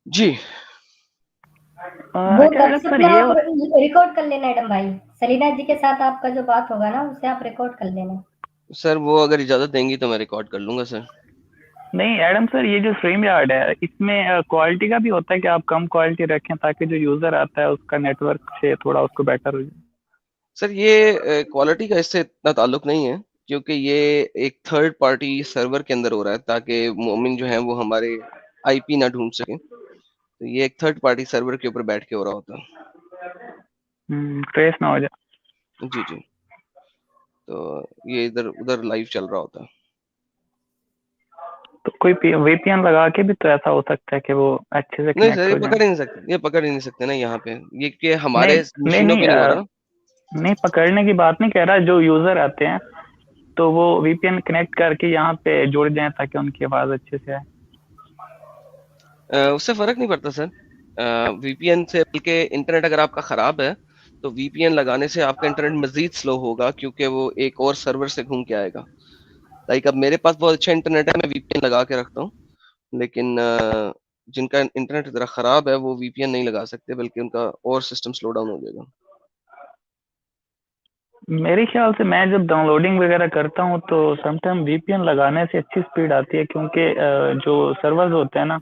जी। वो अच्छा madam WhatsApp sir में ये आप रिकॉर्ड कर लेना एडम भाई, सलीना जी के साथ आपका जो बात होगा ना उसे आप रिकॉर्ड कर लेना। सर वो अगर इजाज़त देंगी तो मैं रिकॉर्ड कर लूँगा सर। नहीं एडम सर, ये जो स्ट्रीम यार्ड है इसमें क्वालिटी का भी होता है कि आप कम क्वालिटी रखें ताकि जो यूजर आता है उसका नेटवर्क से थोड़ा उसको बेटर हो जाए। सर ये क्वालिटी का इससे इतना ताल्लुक नहीं है, क्योंकि ये एक थर्ड पार्टी सर्वर के अंदर हो रहा है ताकि मोमिन जो हैं वो हमारे आईपी ना ढूंढ सकें। तो ये एक थर्ड पार्टी सर्वर के ऊपर बैठ के हो रहा होता है। ट्रेस ना हो जाए। जी जी। तो ये इधर उधर लाइव चल रहा होता है। तो कोई वीपीएन लगा के भी तो ऐसा हो सकता है कि वो अच्छे से नहीं सर, कनेक्ट ये हो पकड़ जाए। ही नहीं सकते, ये पकड़ ही नहीं सकते ना यहाँ पे। ये कि नहीं हमारे नहीं मशीनों नहीं पे नहीं हो रहा। नहीं पकड़ने की बात नहीं कह रहा, जो यूजर आते हैं तो वो वीपीएन कनेक्ट करके यहाँ पे जुड़ जाए ताकि उनकी आवाज अच्छे से आए। उससे फर्क नहीं पड़ता सर। वीपीएन से, बल्कि इंटरनेट अगर आपका खराब है तो वीपीएन लगाने से आपका इंटरनेट मजीद स्लो होगा, क्योंकि वो एक और सर्वर से घूम के आएगा। लाइक अब मेरे पास बहुत अच्छा इंटरनेट है, मैं वीपीएन लगा के रखता हूँ, लेकिन जिनका इंटरनेट जरा खराब है वो वीपीएन नहीं लगा सकते, बल्कि उनका और सिस्टम स्लो डाउन हो जाएगा। मेरे ख्याल से मैं जब डाउनलोडिंग वगैरह करता हूँ तो समटाइम वीपीएन लगाने से अच्छी स्पीड आती है, क्योंकि जो सर्वर्स होते हैं ना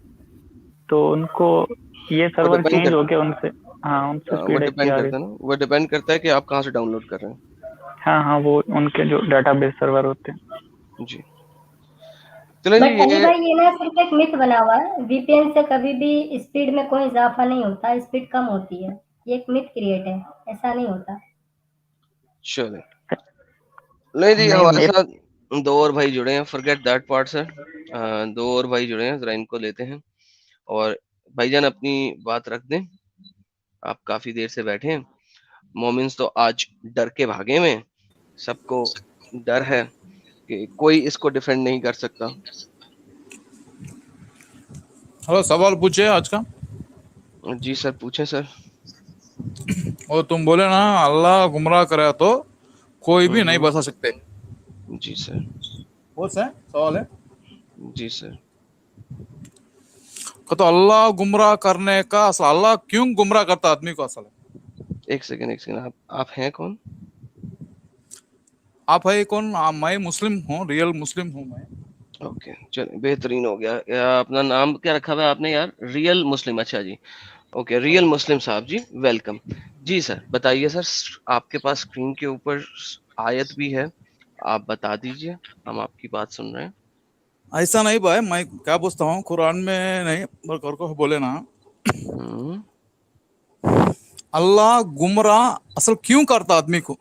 तो उनको ये वो सर्वर डिपेंड चेंज कर हो गया उनसे। हाँ उनसे वो स्पीड अच्छी डिपेंड आ रही करता है ना, वो डिपेंड करता है कि आप कहाँ से डाउनलोड कर रहे है। हाँ हाँ, वो उनके जो डाटाबेस सर्वर होते हैं। हैं। जी। चलें जी बट अली ये। भाई ये ना सिर्फ एक मिथ बना हुआ है, वीपीएन से कभी भी स्पीड में कोई इजाफा नहीं होता, स्पीड कम होती है। ये एक मिथ क्रिएट है, ऐसा नहीं होता। चले, नहीं जी, नहीं हमारे मैं साथ दो और भाई जुड़े हैं, फॉरगेट दैट पार्ट सर। दो और भाई जुड़े हैं, जरा इनको लेते हैं। और भाईजान अपनी बात रख दें, आप काफी देर से बैठे हैं। मोमिन्स तो आज डर के भागे हुए हैं, सबको डर है कि कोई इसको डिफेंड नहीं कर सकता। हेलो, सवाल पूछे आज का। जी सर, पूछें सर। और तुम बोले ना, अल्लाह गुमराह करे तो कोई भी नहीं हम्म। बचा सकते। जी सर। वो से सवाल है जी सर। तो अल्लाह गुमराह करने का असल, अल्लाह क्यों गुमराह करता आदमी को असल है? एक सेकंड एक सेकंड, आप हैं कौन? आप है कौन? मैं मुस्लिम हूँ, रियल मुस्लिम हूँ मैं। ओके, चलिए बेहतरीन हो गया। अपना नाम क्या रखा हुआ है आपने यार? रियल मुस्लिम, अच्छा जी। ओके, रियल मुस्लिम साहब जी, वेलकम। जी सर, बताइए सर। आपके पास स्क्रीन के ऊपर आयत भी है, आप बता दीजिए, हम आपकी बात सुन रहे हैं। ऐसा नहीं भाई, मैं क्या पूछता हूँ, कुरान में नहीं कर को बोले ना, हम्म। अल्लाह गुमराह असल क्यों करता आदमी को?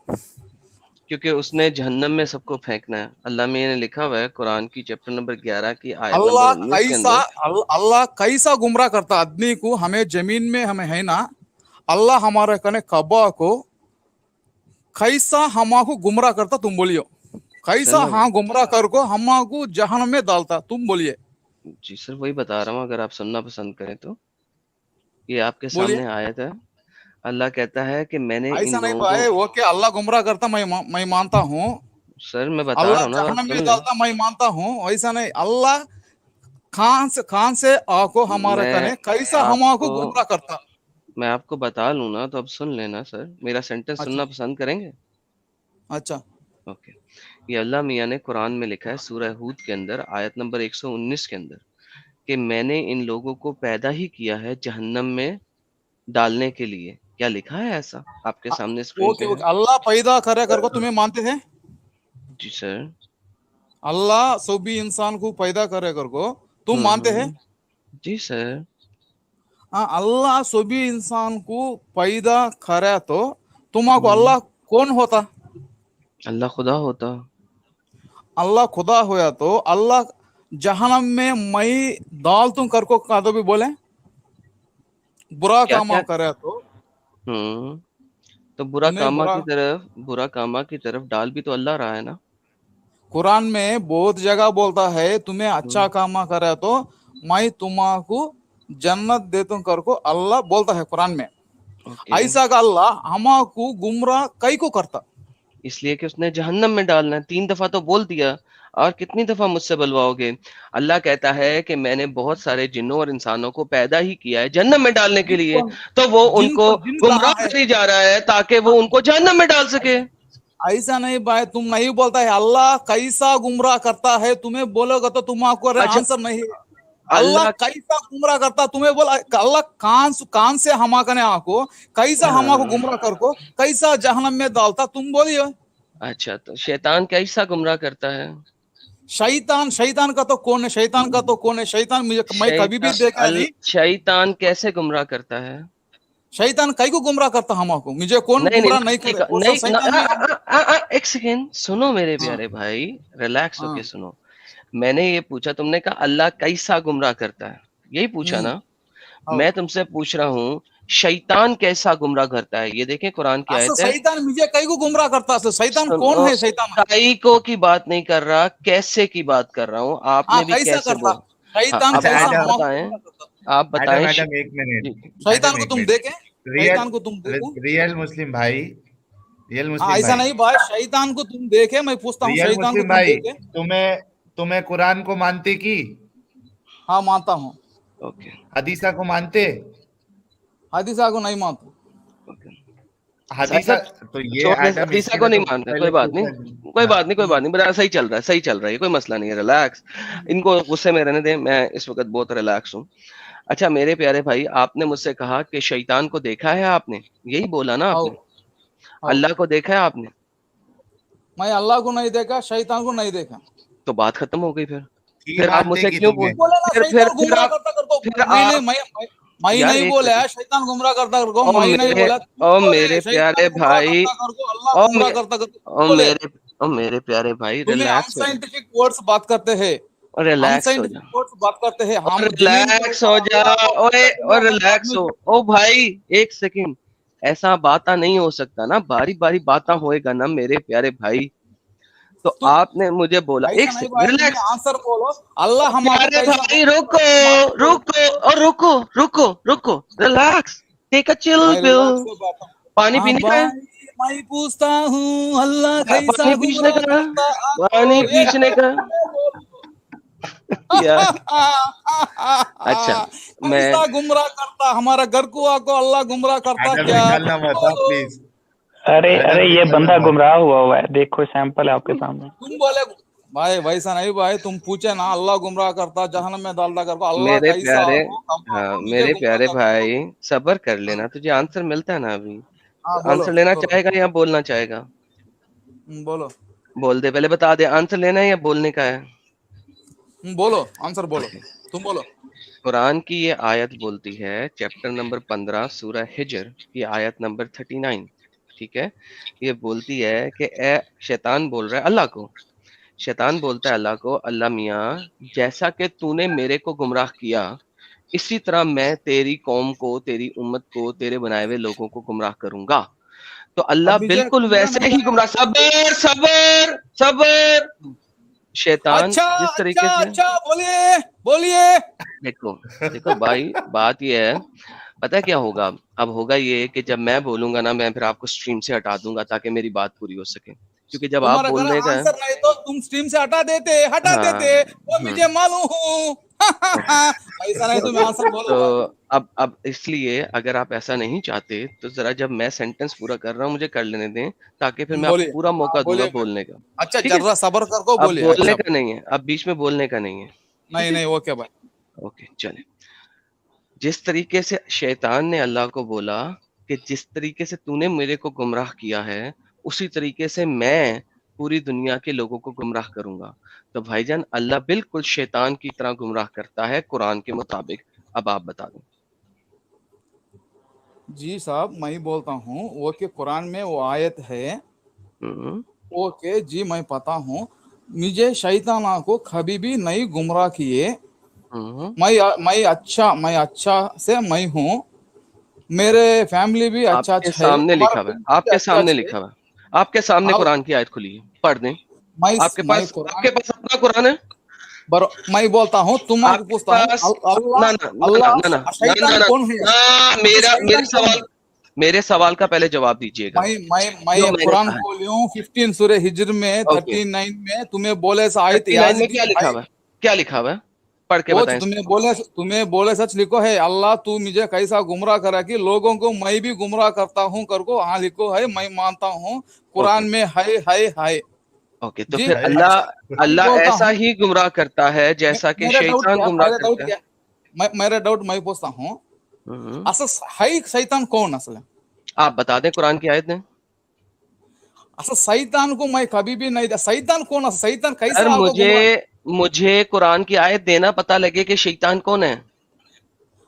क्योंकि उसने जहन्नम में सबको फेंकना है। अल्लाह में ने लिखा हुआ है कुरान की चैप्टर नंबर 11 की आयत नंबर अल्लाह 19 के कैसा, अंदर। अल्लाह कैसा गुमराह करता आदमी को? हमें जमीन में हमें है ना, अल्लाह हमारे कने कबा को कैसा हमाको गुमराह करता, तुम बोलियो। सर कैसा मैं, हाँ गुमराह कर को हमाको जहन में डालता, तुम बोलिए। जी सर वही बता रहा हूँ, अगर आप सुनना पसंद करें तो ये आपके बोलिए। सामने आयत है। अल्लाह कहता है कि मैंने इन ऐसा नहीं लोगों को। भाई, वो क्या अल्लाह गुमराह करता, मैं मानता हूँ। सर मैं बता अल्लाह रहा हूँ ना, आप जहन में सुन लें। डालता, मैं मानता हूँ। ऐसा नहीं, अल्लाह खान से आको हमारे मैं कने कैसा हमाको आपको गुमराह करता। मैं आपको बता लूँ ना, तो अब सुन लेना सर, मेरा सेंटेंस अच्छा सुनना पसंद करेंगे? अच्छा। ओके। ये अल्लाह मियाँ ने कुरान में लिखा है सूरह हूद के अंदर आयत नंबर 119 के अंदर, कि मैंने इन लोगों को पैदा ही किया है जहन्नम में डालने के लिए। क्या लिखा है ऐसा? आपके सामने स्क्रीन पे ओके है। ओके, अल्लाह पैदा करे कर को तुम्हें मानते थे? जी सर। अल्लाह सभी इंसान को पैदा करे कर को तुम मानते हैं? हम्म। जी सर। हाँ, अल्लाह सभी इंसान को पैदा करे तो तुम्हारा हम्म। अल्लाह कौन होता? अल्लाह खुदा होता। अल्लाह खुदा होया तो अल्लाह जहन्नम में मैं डाल तुम कर को का तो भी बोले बुरा क्या कामा क्या? करे तो हम्म। तो उन्हें बुरा। बुरा कामा की तरफ डाल भी तो अल्लाह रहा है ना। कुरान में बहुत जगह बोलता है तुम्हें अच्छा हम्म। कामा करे तो मैं तुम्हारा जन्नत दे तुम कर को अल्लाह बोलता है कुरान में। ओके। ऐसा का अल्लाह हमाको गुमराह कई को करता? इसलिए कि उसने जहन्नम में डालना है, 3 दफा तो बोल दिया। और कितनी दफा मुझसे बुलवाओगे? अल्लाह कहता है कि मैंने बहुत सारे जिन्नों और इंसानों को पैदा ही किया है जहन्नम में डालने के लिए, तो वो उनको जिन गुमराह कहा है करी जा रहा है ताकि वो उनको जहन्नम में डाल सके। ऐसा नहीं भाई, तुम नहीं बोलता है अल्लाह कैसा गुमराह करता है, तुम्हें बोलोगे तो तुम्हारा अच्छा, आंसर नहीं है। अल्लाह अल्लाह कैसा गुमराह करता, तुम्हें बोला अल्लाह कान से हमाकने आको कैसा हमाको गुमराह करको कैसा जहन्नम में डालता, तुम बोलिए। अच्छा, तो शैतान कैसा गुमराह करता है? शैतान का तो कौन है, शैतान का तो कौन है, शैतान मैं कभी भी देखा नहीं। शैतान कैसे गुमराह करता है? शैतान कई को गुमराह करता हमको, मुझे कौन गुमराह नहीं करे, वो सब शैतान ही है। एक सेकेंड सुनो मेरे प्यारे भाई, रिलैक्स होके सुनो। मैंने ये पूछा, तुमने कहा अल्लाह कैसा गुमराह करता है, यही पूछा ना? मैं तुमसे पूछ रहा हूँ शैतान कैसा गुमराह करता है। ये देखें कुरान की आयत है। शैतान मुझे कई को गुमराह करता है, शैतान कौन है? शैतान कई को की बात नहीं कर रहा, कैसे की बात कर रहा हूँ। आपने भी कैसा कैसे करता शैतान, आप बताएं। मैडम एक मिनट, शैतान को तुम देखें, शैतान को तुम देखो, रियल मुस्लिम भाई, रियल मुस्लिम ऐसा नहीं भाई, शैतान को तुम देखे, मैं पूछता हूँ रियल शैतान को मुस्लिम तुम भाई, देखे? तुम्हें कुरान को मानते की? हाँ मानता हूँ। ओके, हदीसा को मानते? हदीसा को नहीं मानता। हदीसा तो ये हदीसा को नहीं मानते, कोई बात नहीं, कोई बात नहीं, कोई बात नहीं, बड़ा सही चल रहा है, सही चल रहा है, कोई मसला नहीं है, रिलैक्स। इनको गुस्से में रहने दें, मैं इस वक्त बहुत रिलैक्स हूँ। अच्छा मेरे प्यारे भाई, आपने मुझसे कहा कि शैतान को देखा है, आपने यही बोला ना आपने? अल्लाह को देखा है आपने? मैं अल्लाह को नहीं देखा, शैतान को नहीं देखा। तो बात खत्म हो गई। फिर आप मुझसे क्यों पूछ, मैं नहीं बोला शैतान गुमराह करता करको, मैं नहीं बोला। ओ मेरे प्यारे भाई, ओ मेरे प्यारे भाई, रिलैक्स हो, साइंटिफिक वर्ड्स बात करते हैं, रिलैक्स हो जा, बात करते हैं हम, रिलैक्स हो जा, ओए और रिलैक्स हो। ओ भाई एक सेकंड, ऐसा बाता नहीं हो सकता ना, बारी बारी बाता होएगा ना मेरे प्यारे भाई। तो आपने मुझे बोला एक सेकंड, रिलैक्स, आंसर बोलो। अल्लाह हमारे भाई रुको रुको और रुको रुको रुको, relax, take a chill pill. पानी पीने का है? मैं पूछता हूँ अल्लाह कैसा पानी पीछने का, पानी पीछने का। अच्छा, मैं गुमराह करता हमारा घर को आको, अल्लाह गुमराह करता क्या? अरे ये बंदा गुमराह हुआ है, देखो सैंपल है आपके सामने। तुम बोले भाई वैसा नहीं भाई, तुम पूछे ना अल्लाह गुमराह करता जहन्नम में डालता करता, अल्लाह मेरे प्यारे, हाँ मेरे प्यारे भाई सब्र कर लेना, तुझे आंसर मिलता है ना अभी। आंसर लेना चाहेगा या बोलना चाहेगा? बोलो, बोल दे, पहले बता दे आंसर लेना है या बोलने का है? बोलो, आंसर बोलो, तुम बोलो। कुरान की ये आयत बोलती है, चैप्टर नंबर 15 सूरह हिजर की आयत नंबर 39, ठीक है? ये बोलती है कि ए शैतान बोल रहा है अल्लाह को, शैतान बोलता है अल्लाह को, अल्लाह मियाँ जैसा कि तूने मेरे को गुमराह किया, इसी तरह मैं तेरी कौम को, तेरी उम्मत को, तेरे बनाए हुए लोगों को गुमराह करूंगा। तो अल्लाह बिल्कुल वैसे ही गुमराह, सबर सबर सबर। शैतान जिस तरीके से, बोलिए। देखो देखो भाई, बात ये है, पता है क्या होगा? अब होगा ये कि जब मैं बोलूंगा ना, मैं फिर आपको स्ट्रीम से हटा दूंगा ताकि मेरी बात पूरी हो सके, क्योंकि जब आप बोलने का आंसर नहीं तो तुम स्ट्रीम से हटा देते वो मुझे मालूम हूँ। ऐसा नहीं, तुम आंसर बोलो। तो अब इसलिए अगर आप ऐसा नहीं चाहते तो जरा जब मैं सेंटेंस पूरा कर रहा हूँ मुझे कर लेने दें, ताकि फिर मैं आपको पूरा मौका दूंगा बोलने का। अच्छा जरा सब्र करको, बोलिए। बोलने का नहीं है, अब बीच में बोलने का नहीं है। नहीं ओके भाई, ओके चले। जिस तरीके से शैतान ने अल्लाह को बोला कि जिस तरीके से तूने मेरे को गुमराह किया है, उसी तरीके से मैं पूरी दुनिया के लोगों को गुमराह करूंगा। तो भाईजान अल्लाह बिल्कुल शैतान की तरह गुमराह करता है कुरान के मुताबिक। अब आप बता दें। जी साहब, मैं ही बोलता हूँ, वो कि कुरान में वो आयत है, ओके जी मैं पता हूँ, मुझे शैतान को कभी भी नहीं गुमराह किए, मैं अच्छा से मैं हूँ, मेरे फैमिली भी अच्छा है। सामने लिखा हुआ है, आपके सामने लिखा हुआ है, आपके सामने कुरान की आयत खुली है, पढ़ दें। आपके पास अपना कुरान है? मैं बोलता हूँ, तुम पूछता हूँ मेरा सवाल, मेरे सवाल का पहले जवाब दीजिएगा। मैं जो ये मैंने कुरान कहा है। खोली हूँ 15 सूरह हिज्र में ओके 39 में, तुम्हें बोले सा आयत 39 याद में की क्या लिखा भाई। हुआ है? क्या लिखा हुआ है? पढ़ के वो बताएं। तुम्हें बोले सच लिखो है, अल्लाह तू मुझे कैसा गुमराह करा कि लोगों को मैं भी गुमराह करता हूँ कर को, हाँ लिखो है, मैं मानता हूँ कुरान ओके में है ओके, तो जी। फिर अल्लाह अच्छा मैं अल्लाह बोलता ऐसा हूँ, ही गुमराह करता है जैसा कि शैतान गुमराह करता है। मेरा डाउट मैं पूछता हूँ, हम्म, असल है शैतान कौन असल है? आप बता दें, कुरान की आयत दें। असल शैतान को मैं कभी भी नहीं, शैतान कौन है, शैतान सर कैसा आपको गुमराह? मुझे कुरान की आयत देना, पता लगे कि शैतान कौन है।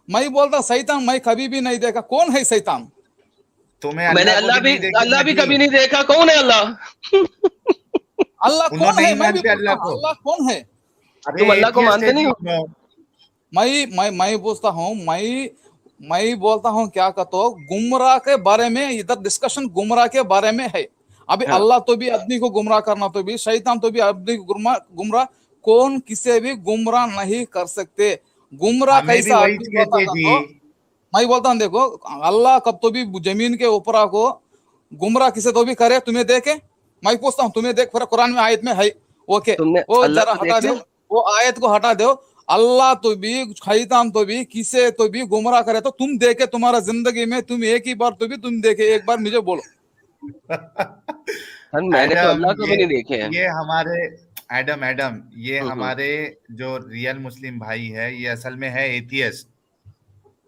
मैं बोलता शैतान मैं कभी भी नहीं देखा, कौन है शैतान? तुम्हें मैंने अल्लाह को भी नहीं अल्लाह देखेगा भी जी। कभी नहीं देखा। कौन है अल्लाह? अल्लाह कौन उन्होंने है नहीं मैं भी मानते पूछता अल्लाह हूँ, को। अल्लाह कौन है? अरे तुम अल्लाह को एथियस्ट है मानते नहीं जी हो? मैं पूछता हूँ, मैं बोलता हूँ क्या कहते हो, गुमराह के बारे में इधर डिस्कशन गुमराह के बारे में है। अभी हाँ अल्लाह तो भी आदमी को गुमराह करना, तो भी शैतान तो भी आदमी को गुमराह, कौन किसे भी गुमराह नहीं कर सकते। गुमराह हमें भी कैसा वही आदमी बोलता कहते था जी। तो मैं बोलता हूँ देखो, अल्लाह कब तो भी जमीन के ऊपर को गुमराह किसे तो भी करे, तुम्हें देखे। मैं पूछता हूँ तुम्हें देख, फिर कुरान में आयत में है, ओके तुमने वो अल्लाह जरा को हटा देख दो, लिया? वो आयत को हटा दो। अल्लाह तो भी शैतान तो भी किसे तो भी गुमराह करे तो तुम देखे, तुम्हारा जिंदगी में तुम एक ही बार तो भी तुम देखे, एक बार मुझे बोलो। सर मैंने तो एडम अल्लाह को भी नहीं देखे हैं। ये हमारे एडम एडम ये हम्म, हमारे जो रियल मुस्लिम भाई है, ये असल में है एथियस्ट।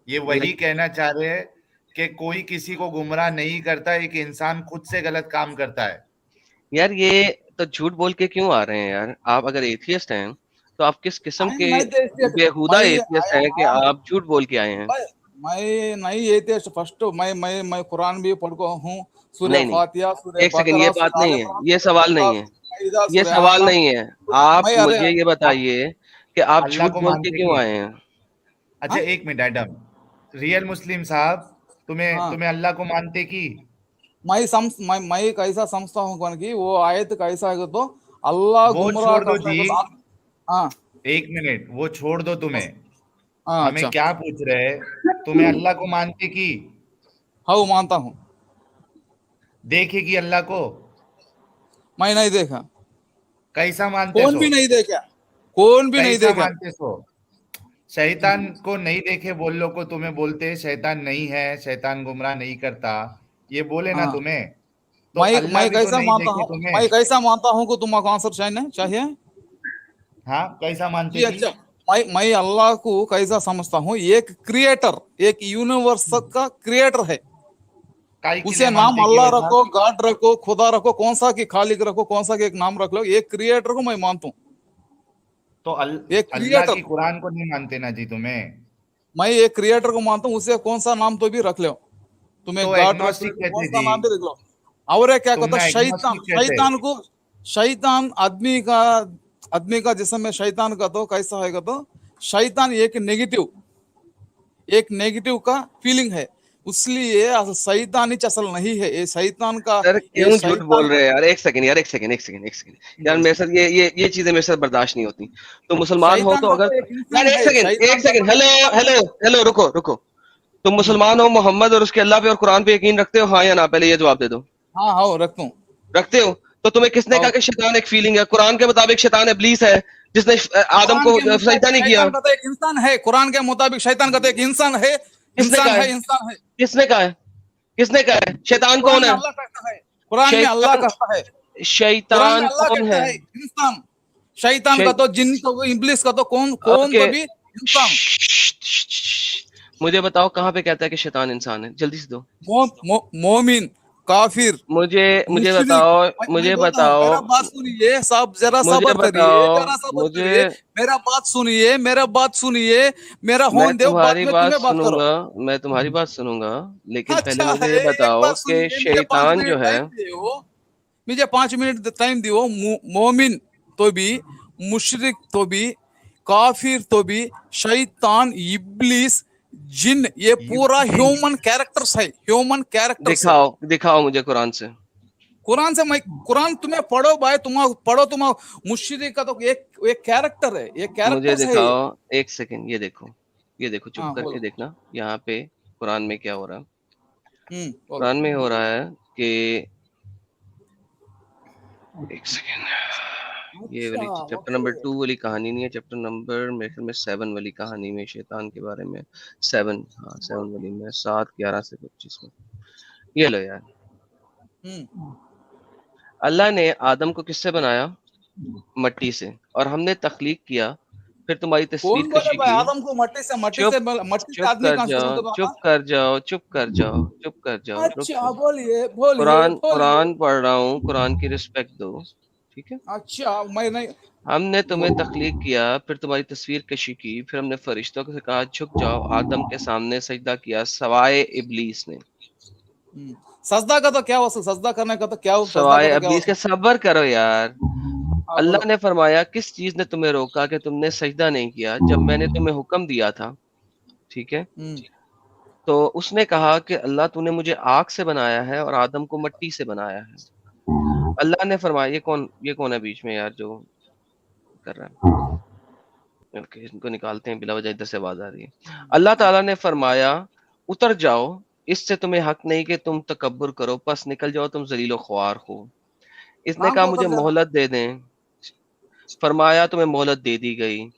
ये वही लेकिन कहना चाह रहे हैं कि कोई किसी को गुमराह नहीं करता, एक इंसान खुद से गलत काम करता है। यार ये तो झूठ बोल के क्यों आ रहे हैं यार? आप अगर एथियस्ट हैं तो आप किस किस्म आई एम के नहीं एथियस्ट, बेहुदा मैं एथियस्ट आई हैं कि एम आप झूठ बोल के आए हैं? मैं नहीं एथियस्ट, फर्स्ट मैं कुरान भी पढ़ता हूँ, सूरह नहीं नहीं, फातिहा, सूरह एक सेकंड, ये बकरा, बात सूरह आल नहीं है, इमरान, ये सूरह सवाल निसा, नहीं है, सूरह माइदा, ये सूरह सवाल आनाम। नहीं है। आप मैं अरे मुझे ये आप बताइए कि आप अल्लाह झूठ को बोल के मानते क्यों कि? आए हैं? अच्छा हाँ एक मिनट एडम, रियल मुस्लिम साहब, तुम्हें हाँ, तुम्हें अल्लाह को मानते कि? मैं कैसा समझता हूँ कौन की वो आयत कैसा है तो अल्लाह वो गुमराह छोड़ दो करता जी, है तो हाँ एक मिनट वो छोड़ दो। तुम्हें हाँ हमें अच्छा, क्या पूछ रहे हैं, तुम्हें अल्लाह को मानते कि? हाँ वो मानता हूँ। देखे कि अल्लाह को? मैं नहीं देखा, कैसा मानते कौन सो? भी नहीं देखा, कौन भी नहीं कैसा देखा। मानते सो? शैतान को नहीं देखे बोल लो को तुम्हें बोलते शैतान नहीं है, शैतान गुमराह नहीं करता, ये बोले ना हाँ तुम्हें। तो अल्लाह भी तो नहीं देखे तुम्हें। मैं कैसा मानता हूँ कि तुमको आंसर चाहिए चाहिए हाँ कैसा मानते जी। कि? अच्छा मैं अल्लाह को कैसा समझता हूँ, एक क्रिएटर, एक यूनिवर्स का क्रिएटर है। काय के लिए उसे नाम मानते कि अल्लाह वैसा? रखो, गॉड रखो, खुदा रखो, कौन सा की खालिक रखो, कौन सा की एक नाम रख लो, एक क्रिएटर को मैं मानता हूँ, तो एक अल्लाह क्रिएटर। की कुरान को नहीं मानते ना जी तुम्हें? मैं एक क्रिएटर को मानता हूँ, उसे कौन सा नाम तो भी रख लो, तुम्हें तो गॉड रख लो, एग्नोस्टिक कौन कहते सा जी। नाम भी रख लो। और ये क्या तुम कहता ना शैतान, एग्नोस्टिक कहते। शैतान आदमी का जिसम में शैतान का तो कैसा है तो शैतान एक नेगेटिव का फीलिंग है, इसलिए शैतान ही असल नहीं है, ये शैतान का, सर ये क्यों झूठ बोल शैतान। रहे हैं यार? एक सेकंड यार, एक सेकंड, एक सेकंड, एक सेकंड यार, मेरे साथ ये चीजें मेरे साथ बर्दाश्त नहीं होती। तो मुसलमान हो शैतान तो का अगर, तो एक यार इंसान एक है, सेकंड, एक शैतान का सेकंड, तो हेलो हेलो हेलो, रुको रुको। तुम हम्म, मुसलमान हो, मोहम्मद और उसके अल्लाह पे और कुरान पे यकीन रखते हो, हाँ या ना? पहले ये जवाब दे दो। हाँ हाँ रखता हूँ। रखते हो? तो तुम्हें किसने कहा हाँ कि शैतान एक फीलिंग है? कुरान के मुताबिक शैतान इब्लीस है जिसने आदम कुरान को के मुताबिक शैतानी किया। शैतान का तो एक इंसान है, कुरान के मुताबिक शैतान का तो एक इंसान है, किसने इंसान कहा है, है? इंसान है। किसने कहा है? किसने कहा है? शैतान कुरान कौन में है? अल्लाह कहता है, कुरान में अल्लाह शैतान कहता है, कुरान में शैतान अल्लाह कौन कहता है? है इंसान। शैतान का शै तो जिन तो इब्लिस का तो कौन कौन ओके, तो भी इंसान। मुझे बताओ कहाँ पे कहता है कि शैतान इंसान है? जल्दी से दो। मोमिन, काफिर, मुझे मुशरिक। बताओ, मैं मुझे बोलता हूँ, बताओ, मेरा बात सुनिए, सब जरा मुझे सबर करिए, बताओ, जरा सबर मुझे करिए, मेरा बात सुनिए, मेरा बात सुनिए, मेरा मैं होन दो, बाद तुम्हारी में बात तुम्हें बात करो। सुनूंगा, मैं तुम्हारी बात सुनूंगा, लेकिन पहले अच्छा मुझे है, ये एक बताओ बात कि सुनिए, मुझे पांच शैतान जो मिनट है, टाइम दियो, मुझे 5 मिनट टाइम दियो। मोमिन तो भी, मुशरिक तो भी, काफिर तो भी, शैतान, इब्लिस, जिन, ये पूरा जिन। ह्यूमन कैरेक्टर्स है, ह्यूमन कैरेक्टर्स है। दिखाओ दिखाओ मुझे कुरान से। कुरान से मैं, कुरान तुम्हें पढ़ो भाई, तुम पढ़ो, तुम मुशरिक का तो एक कैरेक्टर है, ये मुझे कैरेक्टर्स है ये। दिखाओ, एक सेकंड, ये देखो, ये देखो, चुप हाँ करके बोलो। देखना यहाँ पे कुरान में क्या हो रहा है। कुरान में हो रहा है कि एक सेकेंड, ये वाली चैप्टर नंबर 2 वाली कहानी नहीं है, चैप्टर नंबर मेरे ख्याल में 7 वाली कहानी में शैतान के बारे में 7, हाँ 7 वाली में 7, 11 से 25 में। ये लो यार, अल्लाह ने आदम को किससे बनाया? मट्टी से, और हमने तख्लीक किया, फिर तुम्हारी तस्वीर कशी की। आदम को मट्टी से आदमी कर जाओ, चुप कर जाओ, चुप कर जाओ, चुप कर जाओ। अच्छा बोलिए बोलिए। कुरान पढ़ रहा हूँ, कुरान की रिस्पेक्ट दो, ठीक है? अच्छा मैं नहीं, हमने तुम्हें तख्लीक किया, फिर तुम्हारी तस्वीर कशी की, फिर हमने फरिश्तों से कहा झुक जाओ, आदम के सामने सजदा किया सवाए इब्लीस ने। सजदा का तो क्या हो, सजदा करने का तो क्या हो, सवाए इब्लीस के। सब्र करो यार। अल्लाह ने फरमाया किस चीज ने तुम्हें रोका कि तुमने सजदा नहीं किया जब मैंने तुम्हें हुक्म दिया था, ठीक है? तो उसने कहा कि अल्लाह तूने मुझे आग से बनाया है और आदम को मिट्टी से बनाया है। अल्लाह ने फरमाया, ये कौन है बीच में यार जो कर रहा है? ओके, इनको निकालते हैं, बिला वजह इधर से आवाज आ रही है। अल्लाह ताला ने फरमाया उतर जाओ, इससे तुम्हें हक नहीं कि तुम तकब्बुर करो, बस निकल जाओ, तुम जलीलो ख्वार हो। इसने कहा मुझे मोहलत दे दें, फरमाया तुम्हें मोहलत दे दी गई।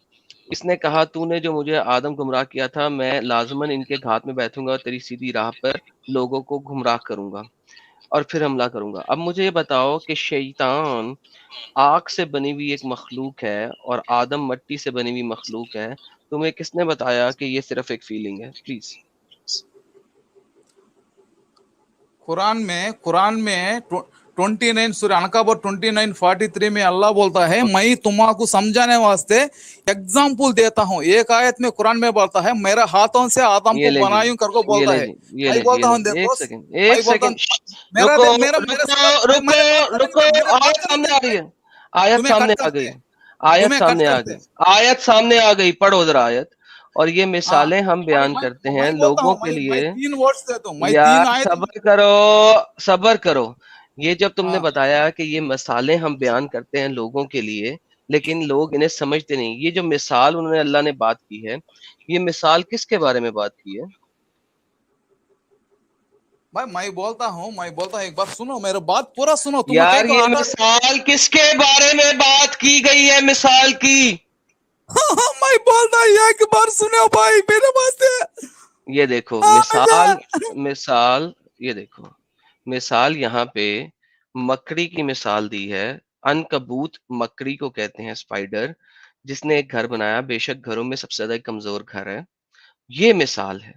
इसने कहा तूने जो मुझे आदम गुमराह किया था, मैं लाजमन इनके घात में बैठूंगा और तेरी सीधी राह पर लोगों को गुमराह करूंगा और फिर हमला करूंगा। अब मुझे ये बताओ कि शैतान आग से बनी हुई एक मखलूक है और आदम मिट्टी से बनी हुई मखलूक है, तुम्हें किसने बताया कि ये सिर्फ एक फीलिंग है? प्लीज। कुरान में 29 सूरह अनकबूत 29:43 में अल्लाह बोलता है मैं तुम्हारा समझाने वास्ते एग्जाम्पल देता हूँ। एक आयत में कुरान में बोलता है मेरे हाथों से आदम को बनायूं करके बोलता है। मैं बोलता हूँ देखो, एक सेकंड रुको, आयत सामने आ रही है, आयत सामने आ गई, पढ़ो जरा आयत। और ये मिसालें हम बयान करते हैं लोगों के लिए। 3 वर्ड्स देता हूँ, यार सब्र करो। ये जब तुमने बताया कि ये मिसालें हम बयान करते हैं लोगों के लिए, लेकिन लोग इन्हें समझते नहीं। ये जो मिसाल उन्होंने अल्लाह ने बात की है, ये मिसाल किसके बारे में बात की है? भाई मैं बोलता हूँ एक बार सुनो, मेरी बात पूरा सुनो। तुम यार ये मिसाल किसके बारे में बात की गई है? मिसाल की मैं बोलता एक बार सुनो भाई मेरे वास्ते। ये देखो मिसाल ये देखो मिसाल, यहाँ पे मकड़ी की मिसाल दी है। अनकबूत मकड़ी को कहते हैं, स्पाइडर, जिसने एक घर बनाया, बेशक घरों में सबसे ज्यादा कमजोर घर है। ये मिसाल है,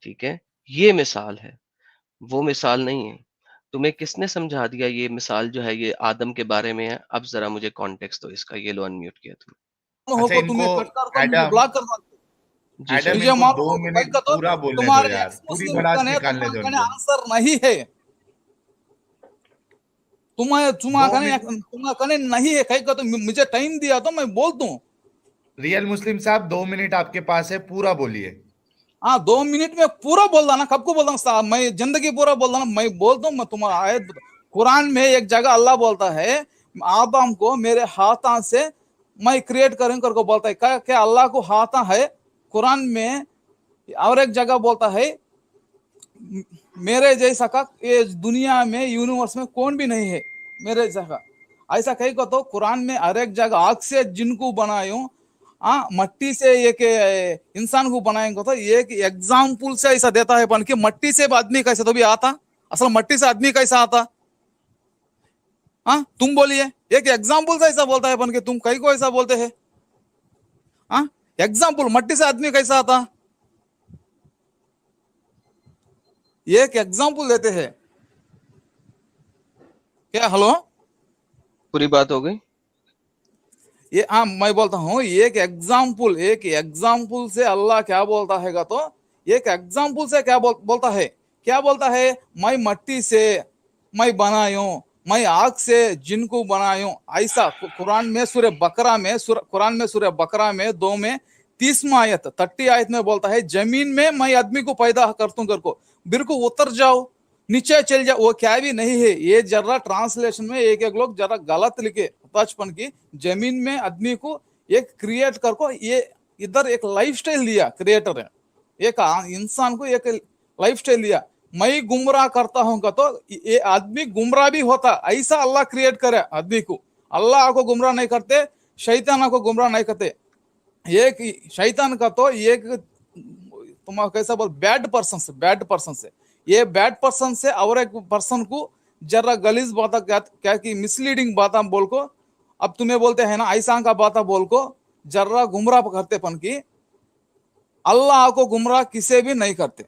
ठीक है? ये मिसाल है, वो मिसाल नहीं है। तुम्हें किसने समझा दिया ये मिसाल जो है ये आदम के बारे में है? अब जरा मुझे कॉन्टेक्स्ट दो इसका। ये लो अनम्यूट किया तुमने। अच्छा, तुम्हें कट कर एडम, ब्लॉक कर दो। एडम इनको 2 मिनट पूरा बोलने दो यार, पूरी भड़ास निकालने दो इनको। आंसर नहीं है तुम्हारे नहीं है, कहीं का तो मुझे टाइम दिया तो मैं बोल दूं। रियल मुस्लिम साहब 2 मिनट आपके पास है, पूरा बोलिए। हाँ 2 मिनट में पूरा बोल रहा ना, कब को बोल रहा हूँ? मैं जिंदगी पूरा बोल रहा हूँ, मैं बोल दूं। मैं तुम्हारा आयत कुरान में एक जगह अल्लाह बोलता है आदम को मेरे हाथों से मैं क्रिएट करूं करके बोलता है। क्या अल्लाह को हाथ है कुरान में? और एक जगह बोलता है मेरे जैसा का ये दुनिया में यूनिवर्स में कौन भी नहीं है मेरे जैसा। ऐसा कहीं को तो कुरान में हर एक जगह आग से जिनको बनायो, मट्टी से एक इंसान को बनाएंगे तो एक एग्जाम्पल से ऐसा देता है कि मट्टी से आदमी कैसे तो भी आता, असल मट्टी से आदमी कैसा आता? तुम बोलिए, एक एग्जाम्पल से ऐसा बोलता है कि तुम कहीं को ऐसा बोलते हैं। एग्जाम्पल मट्टी से आदमी कैसा आता, एक एग्जाम्पल देते हैं क्या? हेलो, पूरी बात हो गई ये? मैं बोलता हूँ एक एग्जाम्पल से अल्लाह क्या बोलता है तो एक एग्जाम्पल से क्या बोलता है मैं मट्टी से मैं बनायूं, मैं आग से जिनको बनायूं। ऐसा कुरान में सूरह बकरा में 2 में 30 आयत 30 आयत में बोलता है जमीन में मैं आदमी को पैदा करतूं करको, बिल्कुल उतर जाओ, नीचे चल जाओ। वो क्या भी नहीं है, ये जरा ट्रांसलेशन में एक लोग जरा गलत लिखे बचपन की। जमीन में आदमी को एक क्रिएट करको, ये इधर एक लाइफस्टाइल दिया क्रिएटर है, एक इंसान को एक लाइफस्टाइल दिया। मैं गुमराह करता हूँ का, तो ये आदमी गुमराह भी होता, ऐसा अल्लाह क्रिएट करे आदमी को। अल्लाह को गुमराह नहीं करते, शैतान को गुमराह नहीं करते। एक शैतान का तो एक तुम कैसा बोल, बैड पर्सन से ये बैड पर्सन से और एक पर्सन को जरा गलीज बात क्या कि मिसलीडिंग बात बोल को, अब तुम्हें बोलते हैं ना ऐसा का बात बोल को जरा गुमराह करते पन की। अल्लाह को गुमराह किसे भी नहीं करते,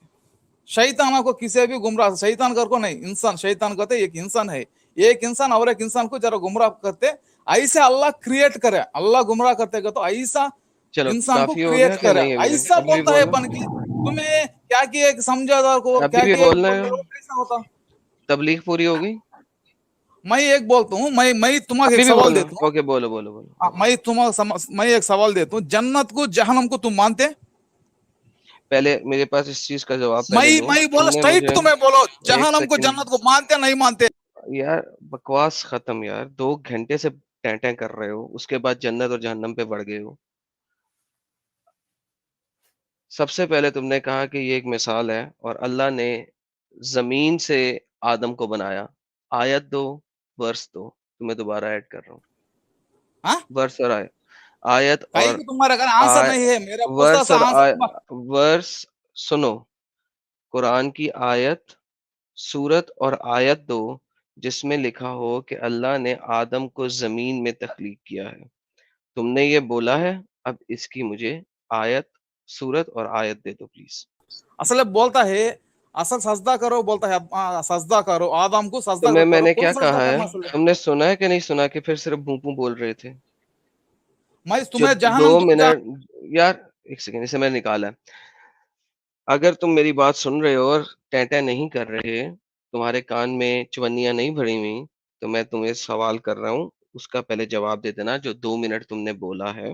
शैतान को किसे भी गुमराह, शैतान कर को नहीं, इंसान, शैतान कहते एक इंसान है, एक इंसान और एक इंसान को जरा गुमराह करते, ऐसे अल्लाह क्रिएट करे। अल्लाह गुमराह करते तो ऐसा इंसान को क्रिएट करे, ऐसा बोलता है पन की। तुम्हें क्या कि एक समझदार को क्या कि ऐसा होता। तबलीग पूरी हो गई। मैं एक बोलता हूँ, मैं तुम्हारे एक सवाल देता हूँ। ओके, बोलो। मैं एक सवाल देता हूँ, जन्नत को जहन्नम को तुम मानते? पहले मेरे पास इस चीज का जवाब मैं बोला स्ट्राइट, तुम्हें बोलो जहन्नम को जन्नत को मानते नहीं मानते? यार बकवास खत्म यार, 2 घंटे से टैं कर रहे हो, उसके बाद जन्नत और जहन्नम पे बढ़ गए हो। सबसे पहले तुमने कहा कि ये एक मिसाल है और अल्लाह ने जमीन से आदम को बनाया। आयत दो, वर्स दो। तुम्हें दोबारा ऐड कर रहा हूँ। वर्स और आयत और तुम्हारा आंसर नहीं है मेरा वर्स और वर्स सुनो। कुरान की आयत, सूरत और आयत दो जिसमें लिखा हो कि अल्लाह ने आदम को जमीन में तख्लीक किया है। तुमने ये बोला है, अब इसकी मुझे आयत, सूरत और आयत दे दो प्लीज। असल बोलता है, असल सजदा करो बोलता है, सजदा करो आदम को, सजदा करो। मैंने क्या कहा है, तुमने सुना है कि नहीं सुना कि फिर सिर्फ भूं बोल रहे थे? मैं तुम्हें 2 मिनट यार, एक सेकंड, इसे मैंने निकाला है। अगर तुम मेरी बात सुन रहे हो और टैं नहीं कर रहे, तुम्हारे कान में चवन्नियां नहीं भरी हुई, तो मैं तुम्हें सवाल कर रहा हूँ, उसका पहले जवाब दे देना। जो 2 मिनट तुमने बोला है,